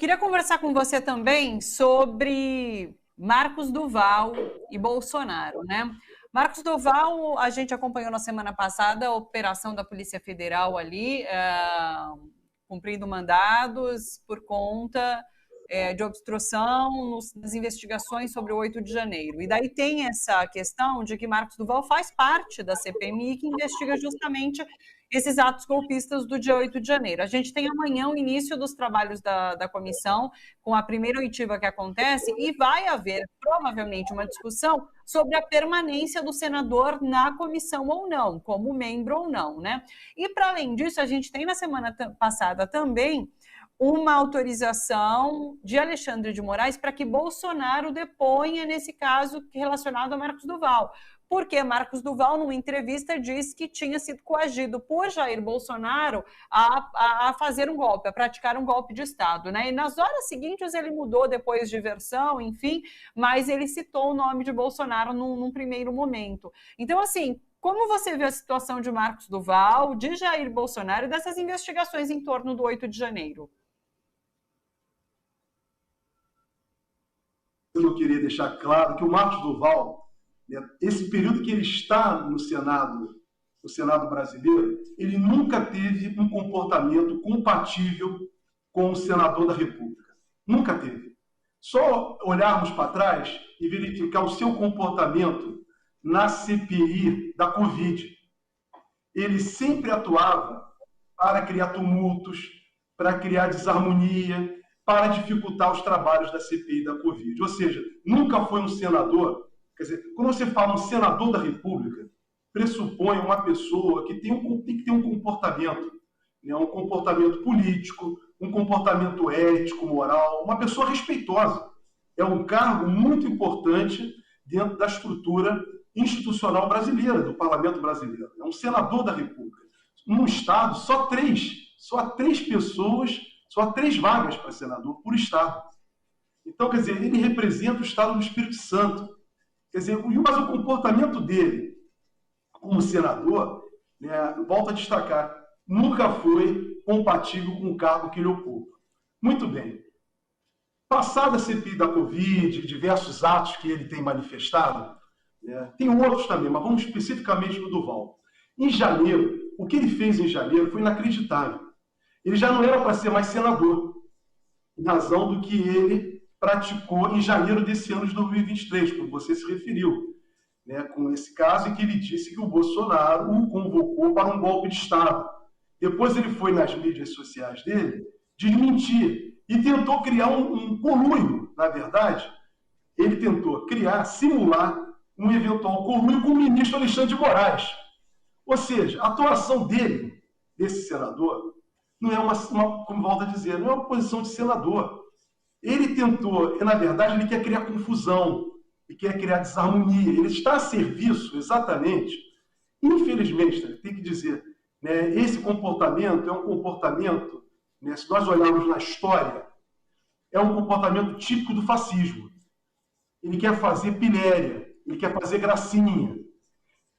Queria conversar com você também sobre Marcos Duval e Bolsonaro, né? Marcos Duval, a gente acompanhou na semana passada a operação da Polícia Federal ali, cumprindo mandados por conta de obstrução nas investigações sobre o 8 de janeiro. E daí tem essa questão de que Marcos Duval faz parte da CPMI, que investiga justamente esses atos golpistas do dia 8 de janeiro. A gente tem amanhã o início dos trabalhos da comissão, com a primeira oitiva que acontece, e vai haver, provavelmente, uma discussão sobre a permanência do senador na comissão ou não, como membro ou não, né? E, para além disso, a gente tem na semana passada também uma autorização de Alexandre de Moraes para que Bolsonaro deponha nesse caso relacionado a Marcos Duval. Porque Marcos Duval, numa entrevista, disse que tinha sido coagido por Jair Bolsonaro a fazer um golpe, a praticar um golpe de Estado, né? E nas horas seguintes ele mudou depois de versão, enfim, mas ele citou o nome de Bolsonaro num primeiro momento. Então, assim, como você vê a situação de Marcos Duval, de Jair Bolsonaro e dessas investigações em torno do 8 de janeiro? Eu queria deixar claro que o Marcos Duval, esse período que ele está no Senado brasileiro, ele nunca teve um comportamento compatível com o senador da República. Nunca teve. Só olharmos para trás e verificar o seu comportamento na CPI da Covid. Ele sempre atuava para criar tumultos, para criar desarmonia, para dificultar os trabalhos da CPI da Covid. Ou seja, nunca foi um senador. Quer dizer, quando você fala um senador da República, pressupõe uma pessoa que tem que ter um comportamento, né? Um comportamento político, um comportamento ético, moral, uma pessoa respeitosa. É um cargo muito importante dentro da estrutura institucional brasileira, do parlamento brasileiro. É um senador da República. Num estado, só há três pessoas, só há 3 vagas para senador por estado. Então, quer dizer, ele representa o estado do Espírito Santo. Quer dizer, mas o comportamento dele como senador, né, volto a destacar, nunca foi compatível com o cargo que ele ocupa. Muito bem. Passada a CPI da Covid, diversos atos que ele tem manifestado, né, tem outros também, mas vamos especificamente no Duval. Em janeiro, o que ele fez em janeiro foi inacreditável. Ele já não era para ser mais senador, em razão do que ele praticou em janeiro desse ano de 2023, como você se referiu, né, com esse caso em que ele disse que o Bolsonaro o convocou para um golpe de Estado. Depois ele foi nas mídias sociais dele desmentir e tentou criar um conluio, na verdade. Ele tentou simular um eventual conluio com o ministro Alexandre de Moraes. Ou seja, a atuação dele, desse senador, não é como volta a dizer, não é uma posição de senador. Ele tentou, na verdade, ele quer criar confusão, ele quer criar desarmonia, ele está a serviço, exatamente. Infelizmente, tem que dizer, né, esse comportamento é um comportamento, né, se nós olharmos na história, é um comportamento típico do fascismo. Ele quer fazer piléria, ele quer fazer gracinha.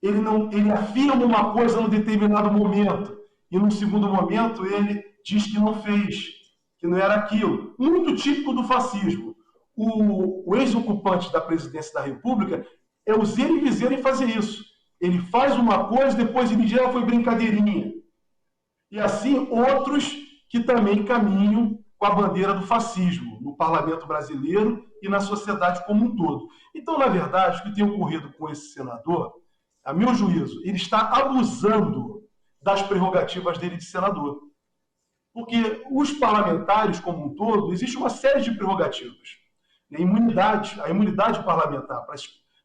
Ele afirma uma coisa num determinado momento, e num segundo momento ele diz que não fez, que não era aquilo. Muito típico do fascismo. O ex-ocupante da presidência da República é o zero e viseiro em fazer isso. Ele faz uma coisa, depois ele diz que foi brincadeirinha. E assim outros que também caminham com a bandeira do fascismo no parlamento brasileiro e na sociedade como um todo. Então, na verdade, o que tem ocorrido com esse senador, a meu juízo, ele está abusando das prerrogativas dele de senador. Porque os parlamentares, como um todo, existe uma série de prerrogativas. A imunidade parlamentar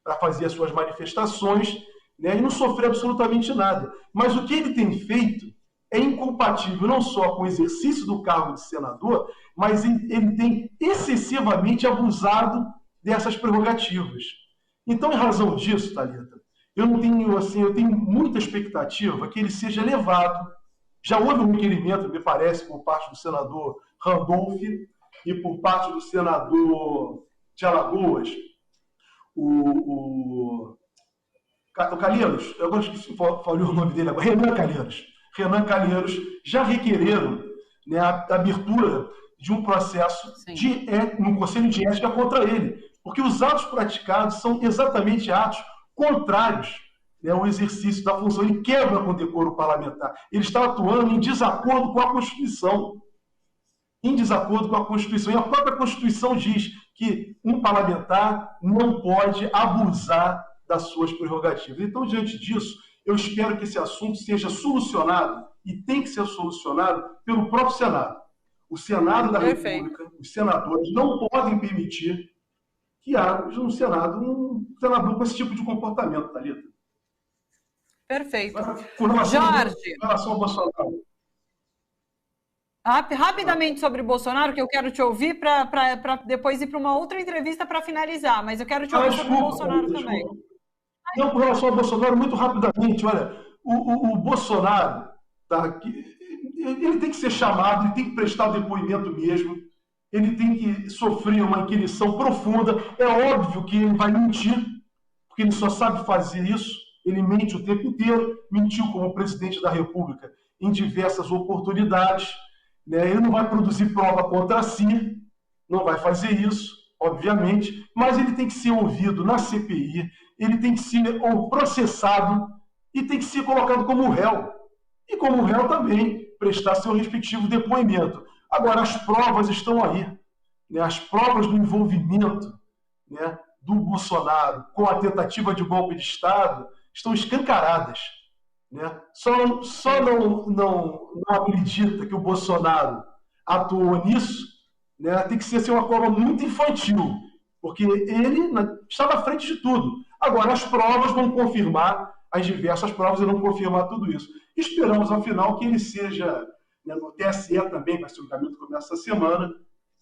para fazer as suas manifestações, né, e não sofrer absolutamente nada. Mas o que ele tem feito é incompatível não só com o exercício do cargo de senador, mas ele tem excessivamente abusado dessas prerrogativas. Então, em razão disso, Thalita, eu tenho muita expectativa que ele seja levado. Já houve um requerimento, me parece, por parte do senador Randolph e por parte do senador de Alagoas, o Calheiros, eu agora esqueci, falhou o nome dele agora, Renan Calheiros, já requereram, né, a abertura de um processo no Conselho de Ética contra ele. Porque os atos praticados são exatamente atos contrários, né, ao exercício da função. Ele quebra com o decoro parlamentar. Ele está atuando em desacordo com a Constituição. Em desacordo com a Constituição. E a própria Constituição diz que um parlamentar não pode abusar das suas prerrogativas. Então, diante disso, eu espero que esse assunto seja solucionado, e tem que ser solucionado pelo próprio Senado. O Senado da República, os senadores não podem permitir que haja no Senado um senador com esse tipo de comportamento, Thalita. Perfeito. Jorge. Com relação ao Bolsonaro. Rapidamente sobre o Bolsonaro, que eu quero te ouvir para depois ir para uma outra entrevista para finalizar, mas eu quero te ouvir sobre o Bolsonaro também. Não, com relação ao Bolsonaro, muito rapidamente, olha, o Bolsonaro, tá, ele tem que ser chamado, ele tem que prestar o depoimento mesmo, ele tem que sofrer uma inquirição profunda. É óbvio que ele vai mentir, porque ele só sabe fazer isso, ele mente o tempo inteiro, mentiu como presidente da República em diversas oportunidades, né? Ele não vai produzir prova contra si, não vai fazer isso, obviamente, mas ele tem que ser ouvido na CPI, ele tem que ser processado e tem que ser colocado como réu. E como réu também prestar seu respectivo depoimento. Agora, as provas estão aí, né? As provas do envolvimento, né, do Bolsonaro com a tentativa de golpe de Estado estão escancaradas, né? Só não acredita que o Bolsonaro atuou nisso, né? Tem que ser assim, uma forma muito infantil, porque ele está na frente de tudo. Agora, as provas vão confirmar, as diversas provas irão confirmar tudo isso. Esperamos, afinal, que ele seja, né, no TSE também, vai ser um julgamento que começa essa semana,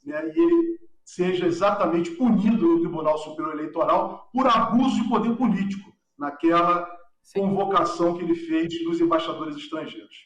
né, e ele seja exatamente punido no Tribunal Superior Eleitoral por abuso de poder político, naquela convocação que ele fez dos embaixadores estrangeiros.